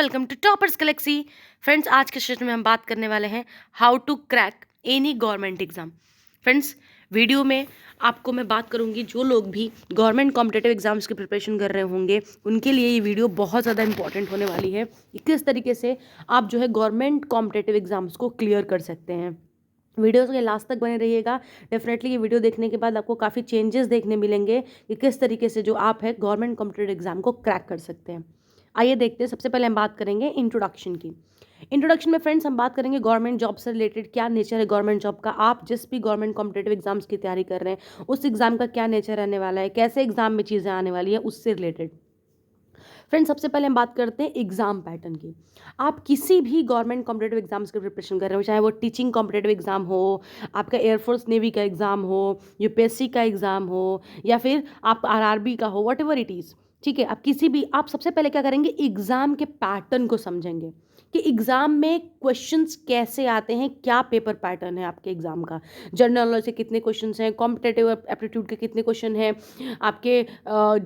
Welcome to toppers galaxy. Friends, आज के session में हम बात करने वाले हैं how to crack any government exam. Friends, video में आपको मैं बात करूंगी जो लोग भी गवर्नमेंट कॉम्पिटिटिव एग्जाम्स की प्रिपरेशन कर रहे होंगे उनके लिए ये वीडियो बहुत ज़्यादा इंपॉर्टेंट होने वाली है कि किस तरीके से आप जो है गवर्नमेंट कॉम्पिटिटिव एग्जाम्स को क्लियर कर सकते हैं। वीडियो के लास्ट तक बने रहिएगा। डेफिनेटली ये वीडियो देखने के बाद आपको काफ़ी चेंजेस देखने मिलेंगे कि किस तरीके से जो आप है गवर्नमेंट कॉम्पिटिटिव एग्जाम को क्रैक कर सकते हैं। आइए देखते हैं। सबसे पहले हम बात करेंगे इंट्रोडक्शन की। इंट्रोडक्शन में फ्रेंड्स हम बात करेंगे गवर्नमेंट जॉब से रिलेटेड, क्या नेचर है गवर्नमेंट जॉब का। आप जिस भी गवर्नमेंट कॉम्पिटिटिव एग्जाम्स की तैयारी कर रहे हैं उस एग्जाम का क्या नेचर रहने वाला है, कैसे एग्जाम में चीज़ें आने वाली है, उससे रिलेटेड। फ्रेंड्स, सबसे पहले हम बात करते हैं एग्जाम पैटर्न की। आप किसी भी गवर्नमेंट कॉम्पिटिटिव एग्जाम्स की प्रिपरेशन कर रहे हो, चाहे वो टीचिंग कॉम्पिटिटिव एग्जाम हो, आपका एयरफोर्स नेवी का एग्जाम हो, यूपीएससी का एग्जाम हो, या फिर आप आरआरबी का हो, वट एवर इट इज़, ठीक है। आप सबसे पहले क्या करेंगे, एग्जाम के पैटर्न को समझेंगे कि एग्जाम में क्वेश्चंस कैसे आते हैं, क्या पेपर पैटर्न है आपके एग्जाम का। जनरल नॉलेज से कितने क्वेश्चंस हैं, कॉम्पिटिटिव एप्टीट्यूड के कितने क्वेश्चन हैं, आपके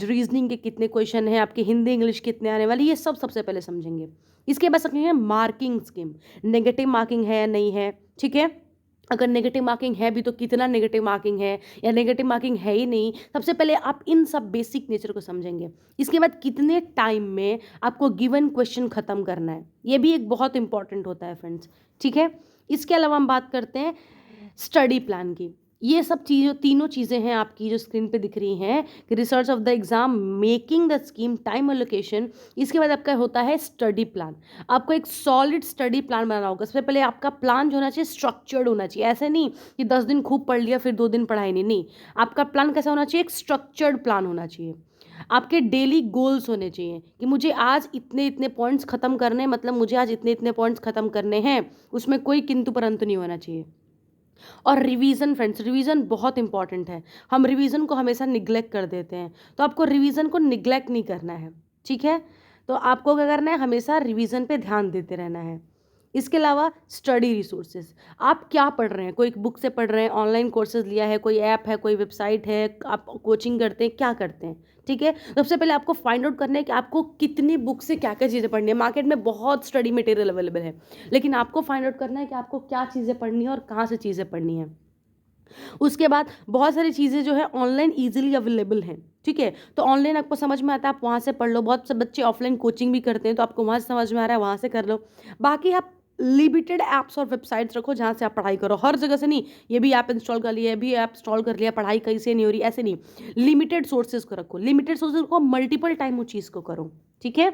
रीजनिंग के कितने क्वेश्चन हैं, आपके हिंदी इंग्लिश कितने आने वाली, ये सब सबसे पहले समझेंगे। इसके बाद समझेंगे मार्किंग स्कीम, नेगेटिव मार्किंग है या नहीं है, ठीक है। अगर नेगेटिव मार्किंग है भी तो कितना नेगेटिव मार्किंग है, या नेगेटिव मार्किंग है ही नहीं, सबसे पहले आप इन सब बेसिक नेचर को समझेंगे। इसके बाद कितने टाइम में आपको गिवन क्वेश्चन खत्म करना है, ये भी एक बहुत इंपॉर्टेंट होता है फ्रेंड्स, ठीक है। इसके अलावा हम बात करते हैं स्टडी प्लान की। ये सब चीज़ें, तीनों चीज़ें हैं आपकी जो स्क्रीन पे दिख रही हैं कि research of the exam, making the scheme, time allocation. इसके बाद आपका होता है स्टडी प्लान। आपको एक सॉलिड स्टडी प्लान बनाना होगा। सबसे पहले आपका प्लान जो होना चाहिए स्ट्रक्चर्ड होना चाहिए। ऐसे नहीं कि 10 दिन खूब पढ़ लिया फिर 2 दिन पढ़ाई नहीं। आपका प्लान कैसा होना चाहिए, एक स्ट्रक्चर्ड प्लान होना चाहिए। आपके डेली गोल्स होने चाहिए कि मुझे आज इतने इतने पॉइंट्स खत्म करने हैं, मतलब मुझे आज इतने इतने पॉइंट्स खत्म करने हैं, उसमें कोई किंतु परंतु नहीं होना चाहिए। और रिवीजन फ्रेंड्स, रिवीजन बहुत इंपॉर्टेंट है। हम रिवीजन को हमेशा निग्लेक्ट कर देते हैं, तो आपको रिवीजन को निग्लेक्ट नहीं करना है, ठीक है। तो आपको क्या करना है, हमेशा रिवीजन पे ध्यान देते रहना है। इसके अलावा स्टडी रिसोर्सेज, आप क्या पढ़ रहे हैं, कोई बुक से पढ़ रहे हैं, ऑनलाइन कोर्सेज लिया है, कोई ऐप है, कोई वेबसाइट है, आप कोचिंग करते हैं, क्या करते हैं, ठीक है। सबसे पहले आपको फाइंड आउट करना है कि आपको कितनी बुक से क्या क्या चीज़ें पढ़नी है। मार्केट में बहुत स्टडी मटेरियल अवेलेबल है, लेकिन आपको फाइंड आउट करना है कि आपको क्या चीज़ें पढ़नी है और कहाँ से चीज़ें पढ़नी है। उसके बाद बहुत सारी चीज़ें जो है ऑनलाइन ईजिली अवेलेबल हैं, ठीक है। तो ऑनलाइन आपको समझ में आता है, आप वहाँ से पढ़ लो। बहुत से बच्चे ऑफलाइन कोचिंग भी करते हैं, तो आपको वहाँ से समझ में आ रहा है, वहाँ से कर लो। बाकी आप लिमिटेड ऐप्स और वेबसाइट्स रखो जहाँ से आप पढ़ाई करो। हर जगह से नहीं, ये भी ऐप इंस्टॉल कर लिया, ये भी ऐप इंस्टॉल कर लिया, पढ़ाई कहीं से नहीं हो रही, ऐसे नहीं। लिमिटेड सोर्सेज को रखो, लिमिटेड सोर्सेज को मल्टीपल टाइम उस चीज़ को करो, ठीक है।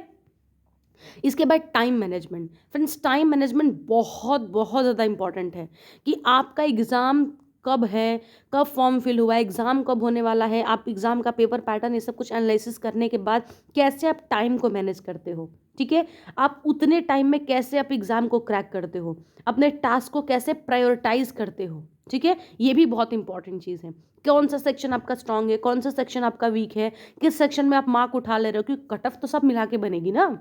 इसके बाद time management. Friends, time management बहुत बहुत ज़्यादा इंपॉर्टेंट है कि आपका एग्ज़ाम कब है, कब फॉर्म फिल हुआ है, एग्ज़ाम कब होने वाला है, आप एग्ज़ाम का पेपर पैटर्न, ये सब कुछ एनालिसिस करने के बाद कैसे आप टाइम को मैनेज करते हो, ठीक है। आप उतने टाइम में कैसे आप एग्ज़ाम को क्रैक करते हो, अपने टास्क को कैसे प्रायोरिटाइज करते हो, ठीक है। ये भी बहुत इंपॉर्टेंट चीज़ है। कौन सा सेक्शन आपका स्ट्रांग है, कौन सा सेक्शन आपका वीक है, किस सेक्शन में आप मार्क उठा ले रहे हो, क्योंकि कट ऑफ तो सब मिला के बनेगी ना।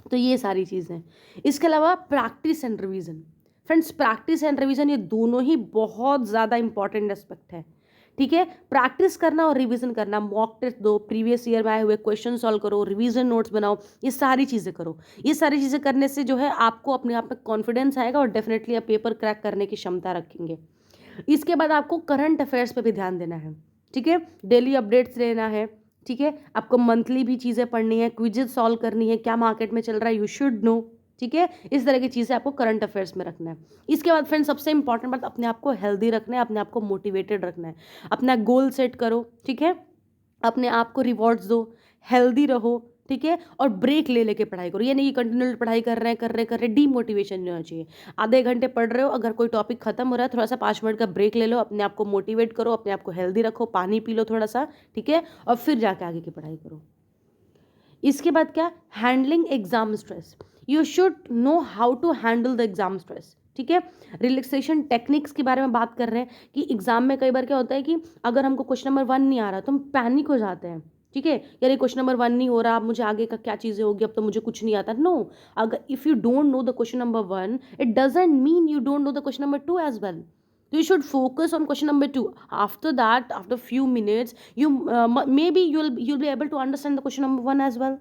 तो ये सारी चीज़ें। इसके अलावा practice and revision. Friends, practice and revision ये दोनों ही बहुत ज़्यादा इंपॉर्टेंट एस्पेक्ट है, ठीक है। प्रैक्टिस करना और रिवीजन करना, मॉक टेस्ट दो, प्रीवियस ईयर में आए हुए क्वेश्चन सॉल्व करो, रिवीजन नोट्स बनाओ, ये सारी चीज़ें करो। ये सारी चीज़ें करने से जो है आपको अपने आप में कॉन्फिडेंस आएगा और डेफिनेटली आप पेपर क्रैक करने की क्षमता रखेंगे। इसके बाद आपको करंट अफेयर्स पे भी ध्यान देना है, ठीक है। डेली अपडेट्स लेना है, ठीक है। आपको मंथली भी चीज़ें पढ़नी है, क्विजेज सॉल्व करनी है, क्या मार्केट में चल रहा है, यू शुड नो, ठीक है। इस तरह की चीज़ें आपको करंट अफेयर्स में रखना है। इसके बाद फ्रेंड्स, सबसे इंपॉर्टेंट बात, अपने आप को हेल्दी रखना है, अपने आप को मोटिवेटेड रखना है। अपना गोल सेट करो, ठीक है। अपने आप को रिवॉर्ड्स दो, हेल्दी रहो, ठीक है। और ब्रेक ले लेके पढ़ाई करो। ये नहीं कि कंटिन्यूअली पढ़ाई कर रहे डीमोटिवेशन नहीं होना चाहिए। आधे घंटे पढ़ रहे हो, अगर कोई टॉपिक खत्म हो रहा है, थोड़ा सा 5 मिनट का ब्रेक ले लो, अपने आप को मोटिवेट करो, अपने आप को हेल्दी रखो, पानी पी लो थोड़ा सा, ठीक है। और फिर जाके आगे की पढ़ाई करो। इसके बाद क्या, handling exam stress. You should know how to handle the exam stress, ठीक है। रिलैक्सेशन टेक्निक्स के बारे में बात कर रहे हैं कि एग्जाम में कई बार क्या होता है कि अगर हमको क्वेश्चन नंबर 1 नहीं आ रहा तो हम पैनिक हो जाते हैं, ठीक है। यार ये क्वेश्चन नंबर 1 नहीं हो रहा, अब मुझे आगे का क्या चीज़ें होगी, अब तो मुझे कुछ नहीं आता। नो, अगर if you don't know the question number 1, it doesn't mean you don't know the question number 2 as well. You should focus on question number 2. After that, after few minutes, you maybe you'll be able to understand the question number 1 as well.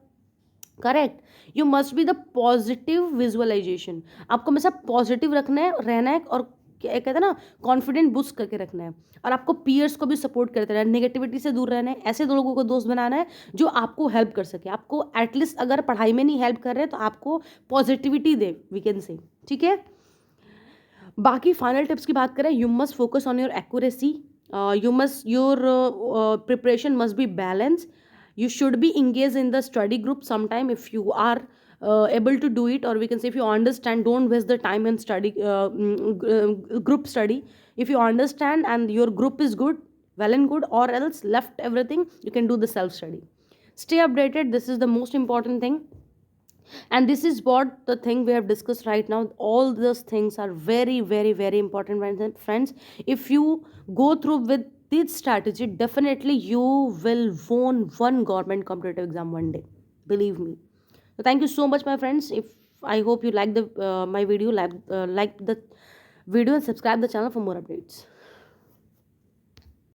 Correct. You must be the positive visualisation. आपको हमेशा positive रखना है, रहना है, और कहते हैं ना, कॉन्फिडेंट बूस्ट करके रखना है. और आपको पीयर्स को भी सपोर्ट करते रहना है, नेगेटिविटी से दूर रहना है, ऐसे दो लोगों को दोस्त बनाना है जो आपको हेल्प कर सके. आपको एटलीस्ट अगर पढ़ाई में नहीं हेल्प कर रहे तो आपको positivity they, we can say. ठीक है. बाकी फाइनल टिप्स की बात करें, you must focus on your accuracy. You must your preparation must be balance. You should be engaged in the study group sometime if you are able to do it, or we can say if you understand, don't waste the time in study group study. If you understand and your group is good, well and good, or else left everything, you can do the self study. Stay updated, this is the most important thing. And this is what the thing we have discussed right now. All those things are very, very, very important, friends. If you go through with this strategy, definitely you will won one government competitive exam one day, believe me. So thank you so much, my friends. If I hope you like the my video, like the video, and subscribe the channel for more updates.